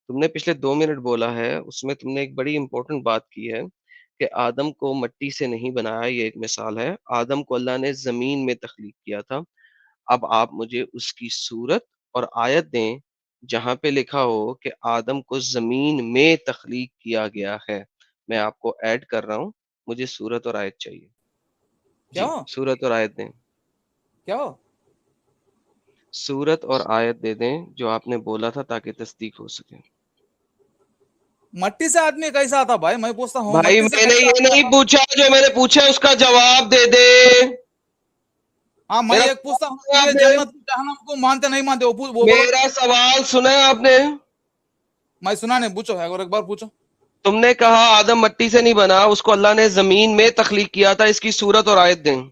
तुमने पिछले 2 मिनट बोला है, उसमें तुमने एक बड़ी इंपॉर्टेंट बात की है कि आदम को मिट्टी से नहीं बनाया। ये एक मिसाल है, आदम को अल्लाह ने जमीन में तख्लीक किया था। अब आप मुझे उसकी सूरत और आयत दें जहां पे लिखा हो कि आदम को जमीन में तख्लीक किया गया है। मैं आपको ऐड कर रहा हूँ, मुझे सूरत और आयत चाहिए। क्या? सूरत और आयत दें। क्या? सूरत और आयत दे दें जो आपने बोला था, ताकि तस्दीक हो सके। मट्टी से आदमी कैसा आता भाई? मैं पूछता हूँ भाई, मैंने ये नहीं पूछा, जो मैंने पूछा उसका जवाब दे दे। हाँ, मैं एक पूछता हूँ, जन्नत को जहन्नम को मानते नहीं मानते? वो मेरा सवाल सुना है आपने? मैं सुना नहीं, पूछो और एक बार पूछो। तुमने कहा आदम मट्टी से नहीं बना, उसको अल्लाह ने जमीन में तख्लीक किया था। इसकी सूरत और आयत दें।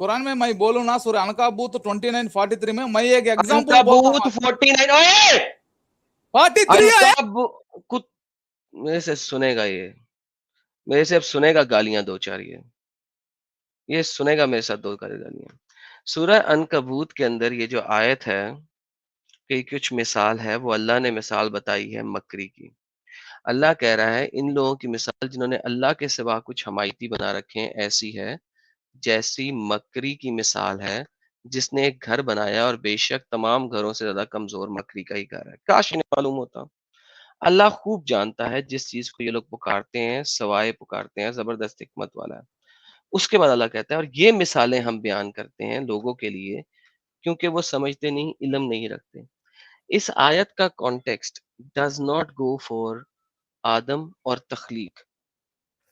कुरान में मैं बोलूं ना, सूरह अनकाबूत 29:43 में मैं एक एग्जांपल अनकाबूत 49 43 है। मेरे से सुनेगा ये, मेरे से अब सुनेगा गालियां 2-4। ये सुनेगा मेरे साथ 2 गालियां। सूरह अनकबूत के अंदर ये जो आयत है कि कुछ मिसाल है, वो अल्लाह ने मिसाल बताई है मकरी की। अल्लाह कह रहा है इन लोगों की मिसाल जिन्होंने अल्लाह के सिवा कुछ हमायती बना रखे हैं, ऐसी है जैसी मकरी की मिसाल है जिसने एक घर बनाया और बेशक तमाम घरों से ज्यादा कमजोर मकरी का ही घर है। काश इन्हें मालूम होता। अल्लाह खूब जानता है जिस चीज को ये लोग पुकारते हैं, सवाए पुकारते हैं, जबरदस्त हिकमत वाला है। उसके बाद अल्लाह कहता है और ये मिसालें हम बयान करते हैं लोगों के लिए क्योंकि वो समझते नहीं, इल्म नहीं रखते। इस आयत का context does not go for Adam और तख्लीक।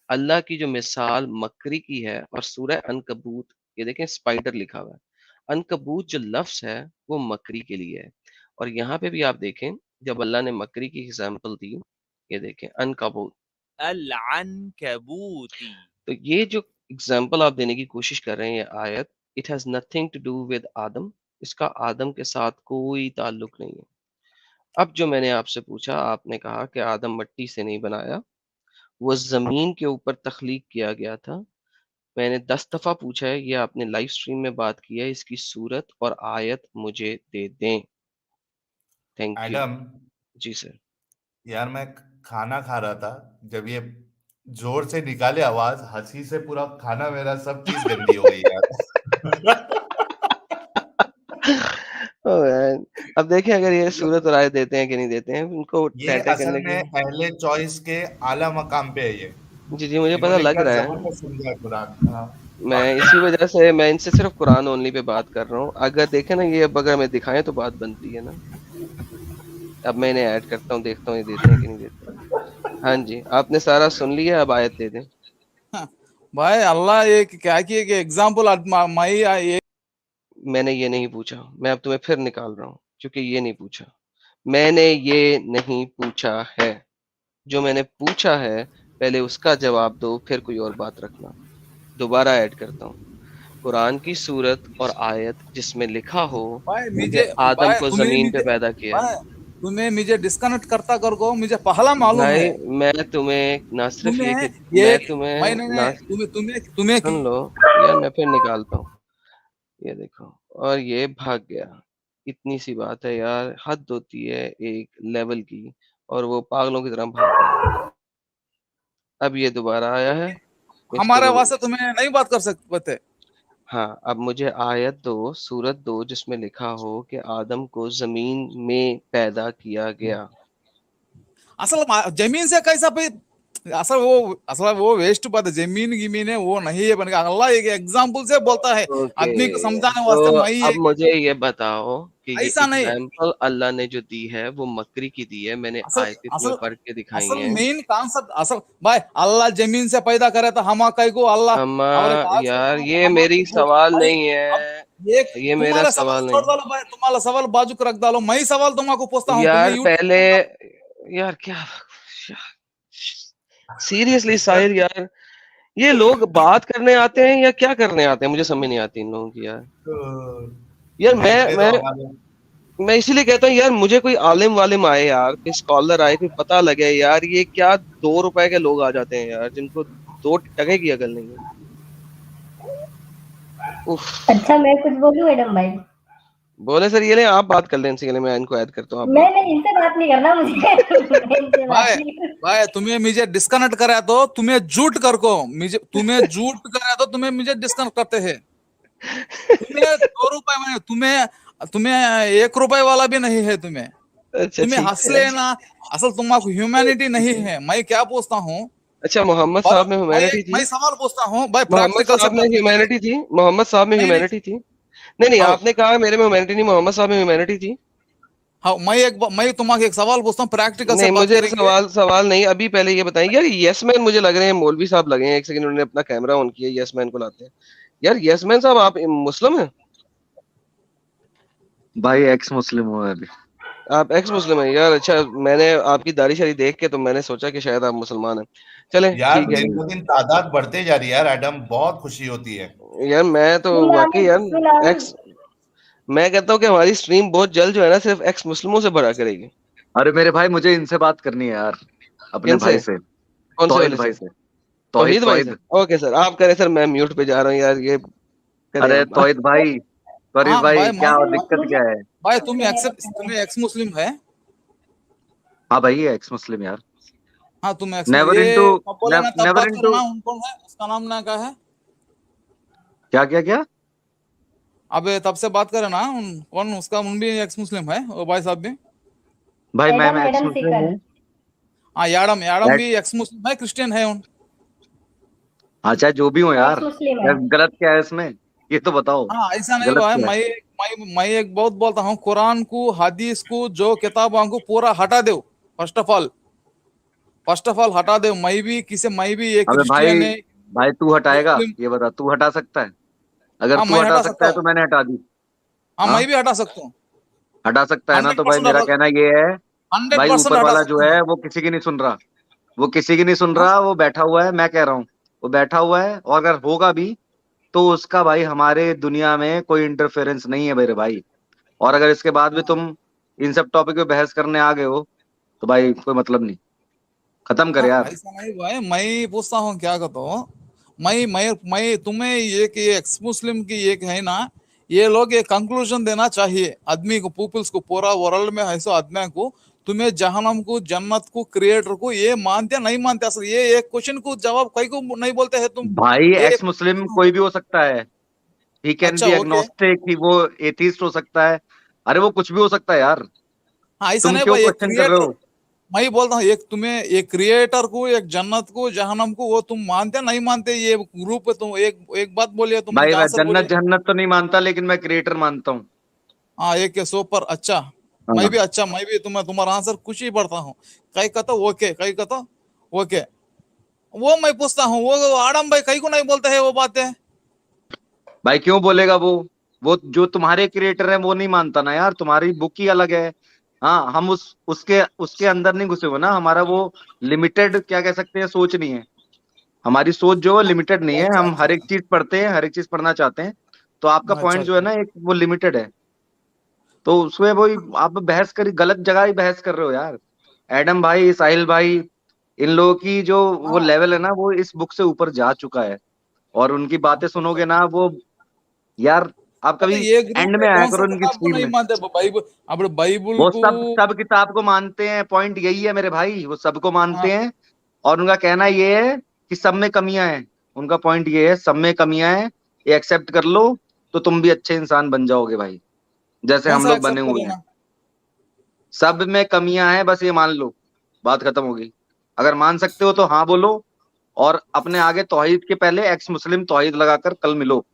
अल्लाह की जो मिसाल मकरी की है और सूरह अनकबूत, ये देखें स्पाइडर लिखा हुआ है, अनकबूत जो लफ्ज है वो मकरी के लिए है। और यहाँ पे भी आप देखें जब अल्लाह ने मकरी की एग्जाम्पल दी, ये देखें अनकबूत, अल-अनकबूती। तो ये जो एग्जाम्पल आप देने की कोशिश कर रहे हैं, ये आयत, it has nothing to do with Adam. इसका आदम के साथ कोई ताल्लुक नहीं है। अब जो मैंने आपसे पूछा, आपने कहा कि आदम मिट्टी से नहीं बनाया, वो जमीन के ऊपर तख्लीक किया गया था। मैंने 10 दफा पूछा है, ये आपने लाइव स्ट्रीम में बात की है, इसकी सूरत और आयत मुझे दे दें। Thank you. Adam ji sir. यार मैं खाना खा रहा था, जब ये जोर से निकाले आवाज, हंसी से पूरा खाना मेरा सब चीज गंदी हो गई यार। अब देखिए अगर ये सूरत और आयत देते हैं कि नहीं देते हैं, उनको ये असल में पहले चॉइस के आला मकाम पे है ये। जी जी, मुझे पता इन्होंने लग क्या रहा है। जबरदस्त समझा कुरान। हाँ मैं इसी वजह से मैं इनसे सिर्फ कुरान ओनली पे बात कर रहा हूँ। अगर देखे ना ये, अब अगर मैं दिखाएं तो बात बनती है ना। अब मैं इन्हें ऐड करता हूँ, देखता हूँ ये देते हैं कि नहीं देते। हाँ जी, आपने सारा सुन लिया, अब आयत दे दें। भाई अल्लाह ये क्या किए कि एग्जाम्पल मई ये मैंने ये नहीं पूछा, मैं अब तुम्हें फिर निकाल रहा हूँ, क्योंकि ये नहीं पूछा। मैंने ये नहीं पूछा है। जो मैंने पूछा है पहले उसका जवाब दो, फिर कोई और बात रखना। दोबारा ऐड करता हूँ। कुरान की सूरत और आयत जिसमें लिखा हो भाई कि मुझे आदम भाई को तुम्हें जमीन पे मुझे पैदा किया। भाई तुम्हें मुझे डिस्कनेक्ट करता कर को मुझे पहला मालूम भाई है। मैं तुम्हें ना सिर्फ ये तुम्हें कि ये मैं तुम्हें मैंने ना, ने तुम्हें तुम्हें तुम्हें सुन लो यार, मैं फिर निकालता हूँ। ये देखो, और ये भाग गया। इतनी सी बात है यार, हद होती है एक लेवल की, और वो पागलों की तरह भाग गया। अब ये दोबारा आया है, इसको हमारे तुम, वास्ते तुम्हें नहीं बात कर सकते। हाँ अब मुझे आयत दो, सूरत दो जिसमें लिखा हो कि आदम को जमीन में पैदा किया गया। असल जमीन से कैसा पे असल वो वेस्ट बात है, जमीन गिमीन है वो नहीं है बनेगा। अल्लाह एक एग्जाम्पल से बोलता है ओके, आदमी को समझाने तो वास्ते। मैं अब ये मुझे ये बताओ कि ये ऐसा नहीं। एग्जाम्पल अल्लाह ने जो दी है वो मकरी की दी है, मैंने असल आयतें तुम्हें असल पढ़ के दिखाई असल हैं। मेन कॉन्सेप्ट असल भाई अल्लाह जमीन से पैदा करे तो हम कई को अल्लाह अम्मा, और आज यार हम ये हम मेरी सवाल भाई नहीं अब है, ये ये मेरा तुम्हारा सवाल सवाल छोड़ नहीं। डालो भाई, तुम्हारा सवाल बाजू को रख डालो। मैं ही सवाल तुमको पूछता हूँ, तुम्हें यार पहले, यूट्यूब यार क्या, सीरियसली साहिर यार, ये लोग बात करने आते हैं या क्या करने आते हैं, मुझे समझ नहीं आती इन लोगों की यार। तो यार मैं इतने तो मैं हमारे मैं इसीलिए कहता हूँ यार, मुझे कोई आलिम वालिम आए यार, कोई स्कॉलर आए, कोई पता लगे यार, ये क्या 2 रुपए के लोग आ जाते हैं यार, जिनको 2 टके की अकल नहीं है। उफ। अच्छा मैं कुछ बोलूं मैडम भाई? बोले सर, ये ले आप बात कर लें इनसे, के लिए मैं इनको ऐड करता हूँ, आप मैं बात मैं करें। इनसे बात नहीं करना मुझे मैं इनसे बात भाई नहीं कर। भाई तुम्हें मुझे डिस्कनेक्ट करा तो तुम्हें झूठ कर को मुझे तुम्हें झूठ करा तो तुम्हें मुझे डिस्कनेक्ट करते हैं। तुम्हें 2 रुपए में तुम्हें तुम्हें 1 रुपए वाला भी नहीं है। तुम्हें अच्छा तुम्हें ठीक हंस है। लेना। असल तुमको ह्यूमैनिटी नहीं है। मैं क्या पूछता हूँ अच्छा, मोहम्मद और साहब में ह्यूमैनिटी थी? मैं सवाल पूछता हूँ भाई मोहम्मद प्रैक्टिकल से साहब में बात करेंगे। ह्यूमैनिटी थी? मोहम्मद साहब में नहीं नहीं ह्यूमैनिटी थी? नहीं नहीं, हाँ आपने कहा मेरे में ह्यूमैनिटी नहीं, मोहम्मद साहब में ह्यूमैनिटी थी। हाँ मैं तुम्हारे एक सवाल पूछता हूँ, प्रैक्टिकल से नहीं, बात मुझे करेंगे। सवाल सवाल नहीं, अभी पहले ये बताएं यार, यस मैन मुझे लग रहे हैं मौलवी साहब लगे हैं। एक सेकंड, उन्होंने अपना कैमरा ऑन किया, यस मैन को लाते हैं। यार यस मैन साहब, आप मुस्लिम हैं? भाई एक्स मुस्लिम हूँ मैं अभी। आप एक्स मुस्लिम हैं यार? अच्छा, मैंने आपकी दाढ़ी शाड़ी देख के तो मैंने सोचा कि शायद आप मुसलमान हैं। चलें यार ठीक है। दिन ब दिन तादाद बढ़ते जा रही है यार एडम, बहुत खुशी होती है। यार मैं तो वाकई यार बिस्मिल्लाह। एक्स, मैं कहता हूँ कि हमारी स्ट्रीम बहुत जल्द जो है ना, सिर्फ एक्स मुस्लिमों से भरा करेगी। अरे मेरे भाई मुझे इनसे बात करनी है यार, अपने किन से? भाई से, कौन से तौहीद वाले से? भाई से। तौहीद तौहीद भाई से? तौहीद। ओके सर, आप करें सर, मैं म्यूट पे जा रहा हूँ यार, ये करें अरे आप बात। तौहीद भाई, तौहीद हाँ भाई भाई क्या मुझे दिक्कत मुझे क्या है? भाई तुम्हें एक्स मुस्लिम है। हाँ भाई ये एक्स मुस्लिम यार। हाँ तुम एक्स नेवर ये इनटू, बोले ना तब नेवर बात इनटू। करना। कौन है उसका नाम ना क्या है? क्या क्या क्या? अब तब से बात करे ना कौन उसका उन भी एक्स मुस्लिम है वो भाई साहब भी। भाई एडम मैं एक्स एडम मुस्लिम सीकर। हूँ। हाँ याडम याडम That- भी एक्स मुस्लिम है, क्रिश्चियन है उन। हाँ चाहे जो भी हो यार, एक्स मुस्लिम है। यार गलत क्या है इसमें, ये तो बताओ। हाँ ऐसा नहीं गलत हुआ है। क्या है? मैं एक बहुत बोलता हूँ, कुरान को हदीस को जो किताबों को पूरा हटा दो। फर्स्ट ऑफ ऑल हटा दो। मैं भी एक अबे भाई, क्रिश्चियन है, भाई तू हटाएगा? मुस्लिम। ये बता, तू हटा सकता है? अगर हाँ तू मैं हटा हटा सकता सकता है हूँ। तो मैंने हटा दी। हाँ हाँ मैं भी हटा सकता हूँ। हटा सकता है ना, हंड्रेड तो भाई परसेंट मेरा हटा कहना ये है, हंड्रेड भाई परसेंट ऊपर हटा वाला जो सकता हूँ। है वो किसी की नहीं सुन रहा। वो किसी की नहीं सुन हाँ रहा, वो बैठा हुआ है, मैं कह रहा हूँ। वो बैठा हुआ है, और अगर होगा भी तो उसका भाई हमारे दुनिया में कोई इंटरफेरेंस नहीं है मेरे भाई। और अगर इसके बाद भी तुम इन सब टॉपिक पे बहस करने आ गए हो तो भाई कोई मतलब नहीं, खत्म कर हाँ यार। ऐसा नहीं हुआ है। मैं पूछता हूँ क्या कहता हूँ। मैं तुम्हें एक ये एक्स मुस्लिम की एक है ना, ये लोग एक कंक्लूजन देना चाहिए आदमी को, पीपल्स को, पूरा वर्ल्ड में ऐसा आदमी को, तुम्हें जहन्नम को, जन्नत को, क्रिएटर को ये मानते नहीं मानते? असल ये एक क्वेश्चन को जवाब कई को नहीं बोलते हैं तुम। भाई ये एक्स मुस्लिम कोई भी हो सकता है। ही कैन अच्छा बी ओके। एग्नोस्टिक, ही वो एथिस्ट हो सकता है। अरे वो कुछ भी हो सकता है यार। हाँ ऐसा तुम नहीं क्यों भाई, ये क्वेश्चन कर रहे क्रिएटर हो? मैं बोलता हूँ, एक तुम्हें एक क्रिएटर को, एक जन्नत को, जहन्नम को, वो तुम मानते नहीं मानते? ये ग्रुप तुम एक बात बोलिए, तुम भाई मुझे मैं आंसर जन्नत बोलिए। जहन्नत तो नहीं मानता, लेकिन मैं क्रिएटर मानता हूँ। हाँ, एक के सो पर अच्छा। मैं हाँ भी अच्छा, मैं भी तुम्हारा आंसर कुछ ही पढ़ता हूँ। कई कहता ओके, कई कहता ओके। वो मैं पूछता हूँ, वो आडम भाई कई को नहीं बोलते है वो बातें? भाई, क्यों बोलेगा वो जो तुम्हारे क्रिएटर है वो नहीं मानता ना यार, तुम्हारी बुक ही अलग है। हाँ, हम उसके उसके अंदर नहीं घुसे हुए ना, हमारा वो लिमिटेड क्या कह सकते हैं, सोच नहीं है। हमारी सोच जो है लिमिटेड नहीं है, अच्छा हम अच्छा हर एक चीज पढ़ते हैं, हर एक चीज पढ़ना चाहते हैं। तो आपका अच्छा पॉइंट जो है अच्छा। ना, एक वो लिमिटेड है। तो उसमें वही आप बहस करी, गलत जगह ही बहस कर रहे हो यार। एडम भाई, साहिल भाई, इन लोगों की जो वो हाँ, लेवल है ना, वो इस बुक से ऊपर जा चुका है। और उनकी बातें सुनोगे ना वो, यार आप अच्छा, कभी ये ग्रुप एंड है में आया कौन सा करो इनकी किताब को स्ट्रीम नहीं में। मानते? बाइबल, अब बाइबल वो को। सब सब किताब को मानते हैं, पॉइंट यही है मेरे भाई, वो सबको हाँ, मानते हैं। और उनका कहना ये है कि सब में कमियां हैं। उनका पॉइंट ये है, सब में कमियां हैं, ये एक्सेप्ट कर लो, तो तुम भी अच्छे इंसान बन जाओगे भाई, जैसे कौन हम सा लोग बने एक्सेप्ट कर हुए हैं। लेना? सब में कमियां हैं, बस ये मान लो, बात खत्म होगी। अगर मान सकते हो तो हाँ बोलो, और अपने आगे तौहीद के पहले एक्स मुस्लिम तौहीद लगाकर कल मिलो।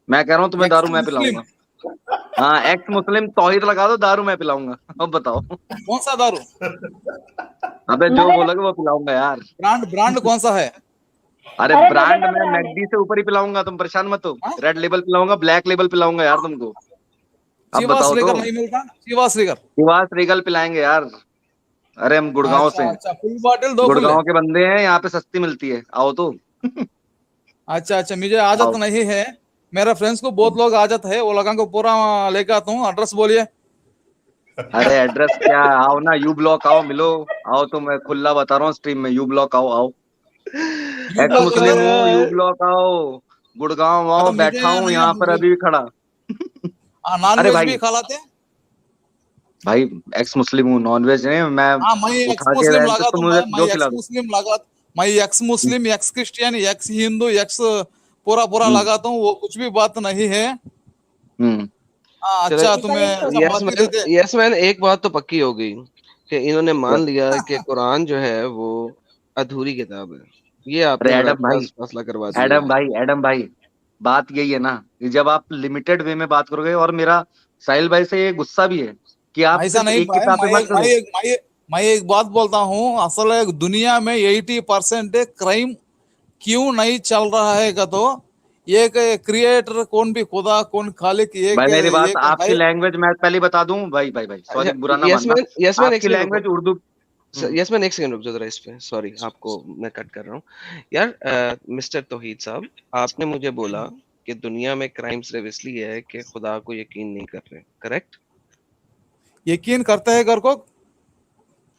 मैं कह रहा हूँ तुम्हें दारू एक्स मैं मुस्लिम? पिलाऊंगा। हाँ, एक्स मुस्लिम तौहीद लगा दो, दारू मैं पिलाऊंगा। अब बताओ। कौन सा दारू? अबे जो नवेदा, बोलोगे वो पिलाऊंगा यार। ब्रांड ब्रांड कौन सा है? अरे अरे ब्रांड नवेदा में ब्रांड है। मैकडी से ऊपर ही पिलाऊंगा, तुम परेशान मत हो। हाँ? रेड लेबल पिलाऊंगा, ब्लैक लेबल पिलाऊंगा यार तुमको। अब चिवास बताओ तो। लेकर नहीं मिलता? चिवास लेकर? निवास रीगल पिलाएंगे यार। अरे हम गुड़गांव से अच्छा हैं। अच्छा, फुल बॉटल दो खुले? गुड़गांव के बंदे हैं, यहाँ पे सस्ती मिलती है, आओ तो। अच्छा अच्छा, मुझे आदत आओ। नहीं है। मेरे फ्रेंड्स को बहुत लोग आदत है, वो लोगों को पूरा लेकर आता हूँ। एड्रेस बोलिए। अरे एड्रेस क्या, आओ ना, यू ब्लॉक आओ, मिलो। आओ तो, मैं खुला बता रहा हूँ स्ट्रीम में, यू ब्लॉक आओ, आओ। यू एक्स ब्लॉक मुस्लिम किधर? हूँ, यू ब्लॉक आओ। गुड़गांव आओ, मतलब मुझे बैठा हूँ नहीं यहाँ पर अभी खड़ा। नॉन अरे वेज भाई, भी खा लाते हैं? भाई एक्स मुस्लिम हूँ, नॉन वेज नहीं मैं। हाँ, मैं एक्स उठा के मुस्लिम रहते लगा तो दूं। मुझे मैं जो एक्स खिला दो। मुस्लिम लगा। मैं एक्स मुस्लिम, x Christian, x Hindu, x पूरा पूरा हम्म लगाता हूँ, वो कुछ भी बात नहीं है। हम्म हाँ, चलो, अच्छा, पर तुम्हें एक अच्छा यस बात मैन, देते। यस मैन, एक बात तो पक्की हो गई कि इन्होंने मान लिया कि कुरान जो है वो अधूरी किताब है। ये अरे आपने बड़ा एडम भाई, फैसला करवा दिया एडम है। भाई, एडम भाई, बात यही है ना कि जब आप लिमिटेड वे में बात करोगे, और मेरा साहिल भाई से ये गुस्सा भी है कि आप ऐसा सिर्फ नहीं एक भाई, किताब पे मत करो। मैं एक बात बोलता हूँ। असल है, दुनिया में 80% क्राइम क्यों नहीं चल रहा है का? तो एक क्रिएटर, कौन भी खुदा, कौन खालिक, भाई एक मेरी बात, एक आपकी है। लैंग्वेज मैं पहले बता दूं, भाई भाई भाई, अच्छा, सॉरी, बुरा ना मानना। यस मैन, एक आपकी सेकंड रुको। लैंग्वेज उर्दू। यस मैन, एक सेकंड रुक जाओ जरा इस पे। सॉरी, आपको मैं कट कर रहा हूँ यार। मिस्टर तौहीद साहब, आपने मुझे बोला कि दुनिया में क्राइम सिर्फ इसलिए है कि खुदा को यकीन नहीं कर रहे, करेक्ट? यकीन करते हैं घर को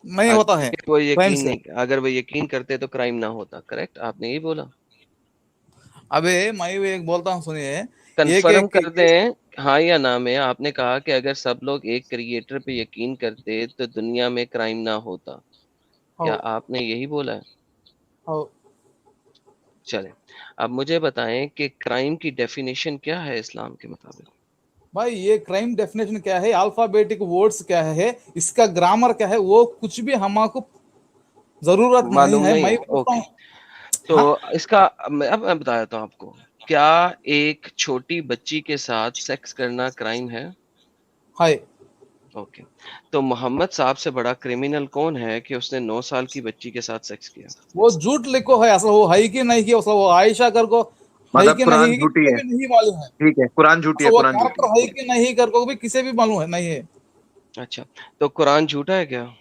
नहीं होता है अगर वो क्राइम यकीन से। नहीं, अगर वो यकीन करते तो क्राइम ना होता, करेक्ट? आपने यही बोला। अबे मैं भी एक बोलता हूँ, सुनिए। एक कंफर्म एक कर केस। दें हाँ या ना में। आपने कहा कि अगर सब लोग एक क्रिएटर पे यकीन करते तो दुनिया में क्राइम ना होता। क्या हो आपने यही बोला है? हो चलें, अब मुझे बताएं कि क्राइम की डेफिनेशन क्या है इस्लाम के मुताबिक? भाई, ये क्राइम डेफिनेशन क्या है, अल्फाबेटिक वर्ड्स क्या है, इसका ग्रामर क्या है, वो कुछ भी हमको जरूरत नहीं मालूम है। नहीं मैं है, बोलता ओके। हूँ। तो हाँ। इसका मैं बता देता हूँ आपको। क्या एक छोटी बच्ची के साथ सेक्स करना क्राइम है? हाय। ओके। तो मोहम्मद साहब से बड़ा क्रिमिनल कौन है कि उसने 9 साल की बच्ची के साथ सेक्स किया? वो झूठ लिखो है, असल वो है कि नहीं, कि असल वो आयशा कर को है मतलब कि कुरान नहीं, कि झूठी किसी है। भी नहीं मालूम है। ठीक है, कुरान झूठी असल है, वो कुरान झूठी कैरेक्टर है है। कि नहीं कर को भी किसी भी मालूम है नहीं है। अच्छा, तो कुरान झूठा है क्या?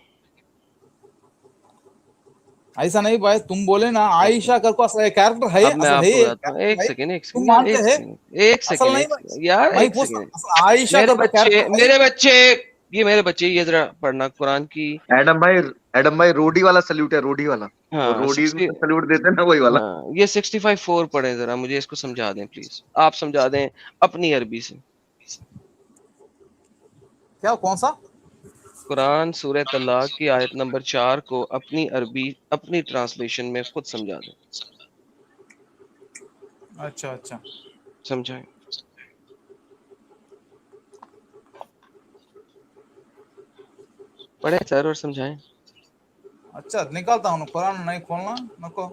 ऐसा नहीं भाई, तुम बोले ना ओके, आयशा कर को असल कैरेक्टर है, अब मैं असल है, आपको बताता हूँ। कैरेक्टर एक है, सेकेंड, एक तुम सेकेंड यार, मानते एक हैं? सेकेंड, एक असल सेकेंड, नहीं एक भाई, सेकेंड यार, मैं एक पूछता सेकेंड। हूं, असल आयशा मेरे कर को बच्चे, कैरेक्टर है। मेरे बच्चे, ये मेरे बच्चे, ये जरा पढ़ना कुरान की। एडम भाई, एडम भाई, रोडी वाला सल्यूट है, रोडी वाला। वो हाँ, रोडीज में 60। सल्यूट देते हैं ना, वही वाला। हाँ, ये 65-4 पढ़े जरा, मुझे इसको समझा दें प्लीज। आप समझा दें अपनी अरबी से। क्या, कौन सा? कुरान सूरह तलाक की आयत नंबर 4 को अपनी अरबी, अपनी ट्रांसलेशन में खुद समझा दें। अच्छा अच्छा। समझाएं। पढ़े सर और समझाएं। अच्छा निकालता हूँ, कुरान नहीं खोलना नको।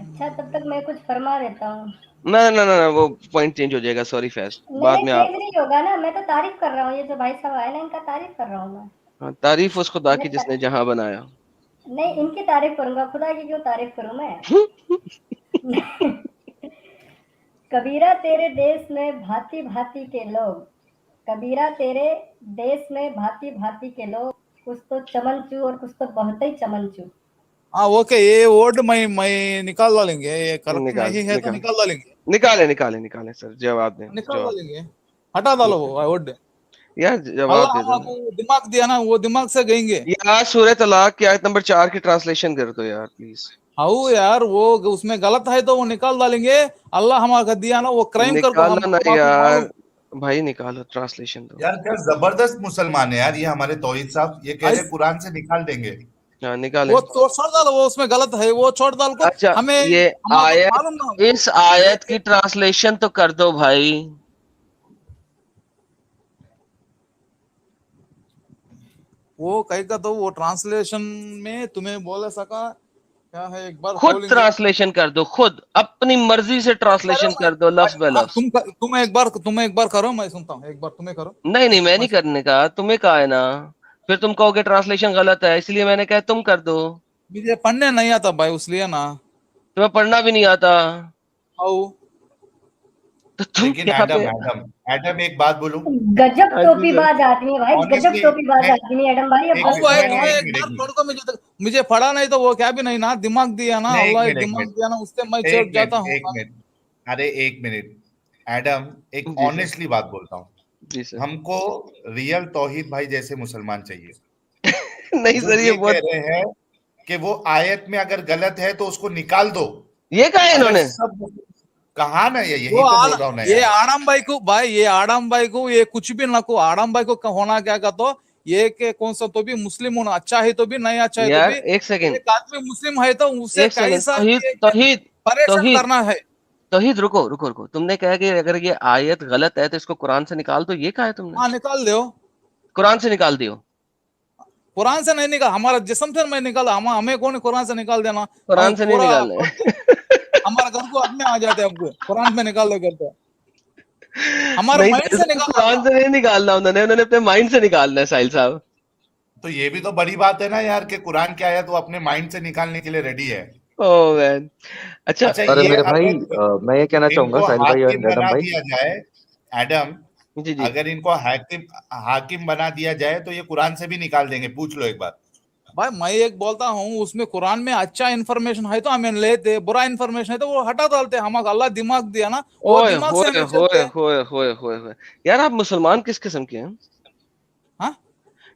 अच्छा तब तक मैं कुछ फरमा देता हूँ। ना वो पॉइंट चेंज हो जाएगा, सॉरी फैज, बाद में आप चेंज नहीं होगा ना, मैं तो तारीफ कर रहा हूँ, ये जो भाई साहब आए ना इनका तारीफ कर रहा हूँ मैं। हाँ, तारीफ उस खुदा की जिसने जहां बनाया। नहीं इनकी तारीफ करूंगा, खुदा की क्यों तारीफ करूं मैं। कबीरा तेरे देश में भांति भांति के लोग, कबीरा तेरे देश में भांति भांति के लोग, कुछ तो चमनचू और कुछ तो बहुत ही चमनचू। हाँ ओके, ये वर्ड मैं निकाल डालेंगे, ये करेक्ट नहीं है तो निकाल डालेंगे। निकाले सर, जवाब दें, निकाल डालेंगे, हटा डालो वो वर्ड यार, जवाब दे दो। हमको दिमाग दिया ना, वो दिमाग से गएंगे यार। सूरह तलाक की आयत नंबर 4 की ट्रांसलेशन कर दो यार प्लीज। हाउ यार, वो उसमें गलत है तो वो निकाल डालेंगे। अल्लाह हमारा दिया ना, वो क्राइम कर दो हम ना यार, भाई निकालो ट्रांसलेशन दो यार। क्या जबरदस्त मुसलमान है यार ये हमारे तौहीद साहब, ये कह रहे कुरान से निकाल देंगे। हाँ निकाले। वो छोड़ डालो, वो उसमें गलत है, वो छोड़ डाल को। अच्छा हमें ये आयत, इस आयत की ट्रांसलेशन तो कर दो भाई। वो कहेगा तो वो ट्रांसलेशन में तुम्हें बोल सका क्या है, एक बार खुद ट्रांसलेशन कर दो, खुद अपनी मर्जी से ट्रांसलेशन कर दो, लफ्ज बाय लफ्ज। तुम एक बार करो, मैं सुनता हूँ, एक बार तुम्हें करो। नहीं मैं नहीं करने का, तुम्हें कहा है ना, फिर तुम कहोगे ट्रांसलेशन गलत है, इसलिए मैंने कहा तुम कर दो। मुझे पढ़ने नहीं आता भाई, इसलिए ना। तुम्हें पढ़ना भी नहीं आता तो तुम लेकिन एडम एक बात बोलूं, गजब टोपीबाज आदमी है भाई, गजब टोपीबाज आदमी एडम भाई। मुझे पढ़ा नहीं तो वो क्या भी नहीं ना, दिमाग दिया ना अल्लाह, दिमाग दिया ना, उससे मैं चढ़ जाता हूँ। अरे एक मिनट एडम, एक ऑनेस्टली बात बोलता हूँ, हमको रियल तौहीद भाई जैसे मुसलमान चाहिए। नहीं सर, ये कह रहे हैं कि वो आयत में अगर गलत है तो उसको निकाल दो। ये कहा है इन्होंने, कहा ना, यही तो बोल रहा हूँ ना। ये आड़म भाई को भाई, ये आड़म भाई को ये कुछ भी ना को, आड़म भाई को होना क्या का तो ये के कौन सा तो भी मुस्लिम होना, अच्छा है तो भी नहीं अच्छा है तो भी। एक सेकंड, एक आदमी मुस्लिम है तो उससे कैसा तौहीद करना है। तौहीद रुको, तुमने कहा कि अगर ये आयत गलत है तो इसको कुरान से निकाल दो, ये कहा है तुमने? हाँ निकाल दो, कुरान से निकाल दियो। कुरान से नहीं निकाल, हमारा जिस्म से मैं निकाल, हमें कौन कुरान से निकाल देना, कुरान से नहीं निकालना। हमारे घर को अपने आ जाते हैं, आपको कुरान में निकाल दे करते हमारे माइंड से निकाल, कुरान से नहीं निकालना, उन्होंने अपने माइंड से निकालना है साहिल साहब। तो ये भी तो बड़ी बात है ना यार कि कुरान की आयत वो अपने माइंड से निकालने के लिए रेडी है। ओह मैन, अच्छा अरे मेरे भाई, मैं ये कहना चाहूंगा साहिल भाई और एडम भाई, दिया जाए एडम जी, अगर इनको हाकिम बना दिया जाए तो ये कुरान से भी निकाल देंगे, पूछ लो एक बार। भाई मैं एक बोलता हूँ, उसमें कुरान में अच्छा इन्फॉर्मेशन है तो हमें लेते, बुरा इन्फॉर्मेशन है तो वो हटा डालते। हमें अल्लाह दिमाग दिया ना, वो दिमाग से हमें होए यार, आप मुसलमान किस किस्म के हैं? हाँ,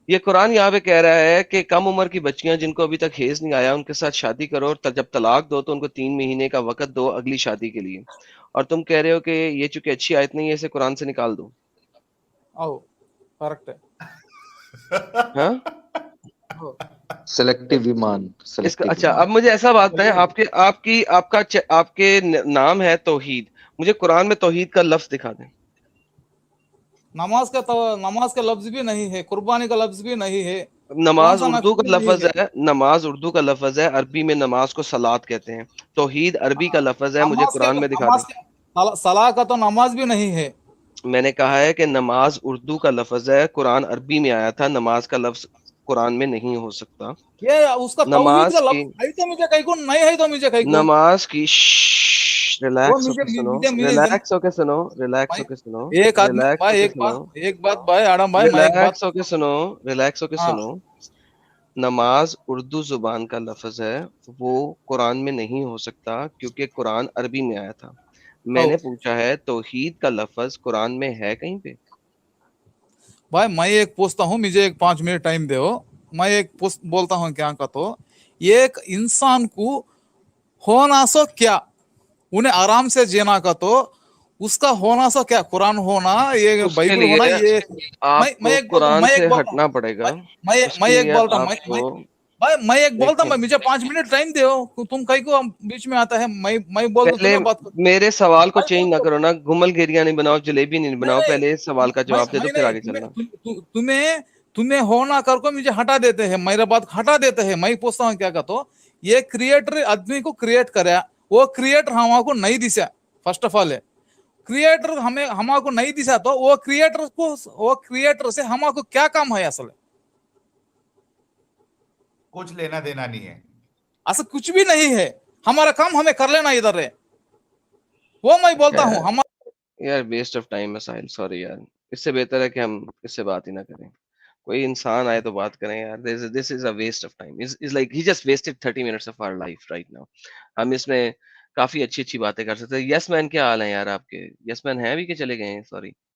ये कुरान यहाँ पे कह रहा है कि कम उम्र की बच्चियां जिनको अभी तक हेज नहीं आया उनके साथ शादी करो, और जब तलाक दो तो उनको 3 महीने का वक्त दो अगली शादी के लिए, और तुम कह रहे हो कि ये चूंकि अच्छी आयत नहीं है इसे कुरान से निकाल दो। करेक्ट है। हाँ, सिलेक्टिव ईमान। अच्छा अब मुझे ऐसा बात है, आपके नाम है तौहीद, मुझे कुरान में तौहीद का लफ्ज दिखा दें। नमाज का लफ्ज भी नहीं है, कुर्बानी का लफ्ज भी नहीं है। नमाज उर्दू का लफ्ज है, नमाज उर्दू का लफ्ज है, अरबी में नमाज को सलात कहते हैं। तौहीद अरबी का लफ्ज है, मुझे कुरान में दिखा दें। सलाह का तो नमाज भी नहीं है। मैंने कहा है कि नमाज उर्दू का लफ्ज है, कुरान अरबी में आया था, नमाज का लफ्ज कुरान में नहीं हो सकता। ये उसका नमाज का लफ्ज है तो मुझे कहीं को नहीं है तो मुझे कहीं को नमाज की रिलैक्स होके सुनो, एक बात भाई आड़म भाई, रिलैक्स होके सुनो। नमाज उर्दू जुबान का लफ्ज है, वो कुरान में नहीं हो सकता क्योंकि कुरान अरबी में आया था। मैंने पूछा है तौहीद का लफ्ज कुरान में है कहीं पे? भाई मैं एक पूछता हूँ, मुझे एक 5 मिनट टाइम दो। मैं एक बोलता हूँ क्या का तो, एक इंसान को होना सो क्या, उन्हें आराम से जीना का तो उसका होना सो क्या, कुरान होना, ये बाइबल होना, ये मैं एक कुरान से हटना पड़ेगा। मैं एक बोलता हूँ भाई मैं एक बोलता हूँ, लेकिन मुझे 5 मिनट टाइम दो, तुम कहीं को बीच में आता है, मैं बोल दूं पहले तुम्हें बात करो। मेरे सवाल को भाई चेंज ना करो ना, गुमल गिरिया नहीं बनाओ, जलेबी नहीं नहीं बनाओ, नहीं, पहले सवाल का मैं जवाब दे दो, मैं फिर नहीं, आगे तुम्हें चलना। तुम्हें तुम्हें हो ना कर को मुझे हटा देते हैं, मेरा बात हटा देते हैं। मैं पूछता हूँ क्या का, तो ये क्रिएटर आदमी को क्रिएट करे, वो क्रिएटर हमको नहीं दिशा। फर्स्ट ऑफ ऑल है, क्रिएटर हमें हमको नहीं दिशा, तो वो क्रिएटर से हमको क्या काम है असल? कुछ लेना देना नहीं है, ऐसा कुछ भी नहीं है, हमारा काम हमें कर लेना इधर है, वो मैं बोलता हूँ। हम यार वेस्ट ऑफ टाइम है साहिल, सॉरी यार, इससे बेहतर है कि हम इससे बात ही ना करें। कोई इंसान आए तो बात करें यार, this is a waste of time, is like he just wasted 30 minutes of our life right now. हम इसमें काफी अच्छी अच्छी बातें कर सकते हैं। यस मैन क्या हाल है यार आपके? यस मैन है भी कि चले गए हैं? सॉरी।